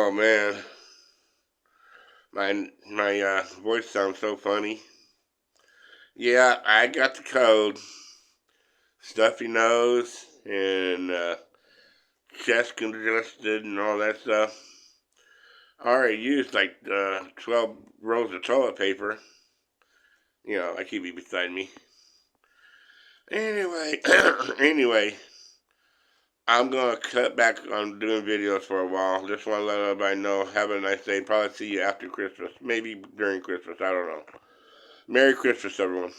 Oh man, my voice sounds so funny. Yeah, I got the code. Stuffy nose and chest congested and all that stuff. I already used like 12 rolls of toilet paper. I keep it beside me. Anyway, anyway, I'm gonna cut back on doing videos for a while. Just want to let everybody know. Have a nice day. Probably see you after Christmas. Maybe during Christmas. I don't know. Merry Christmas, everyone.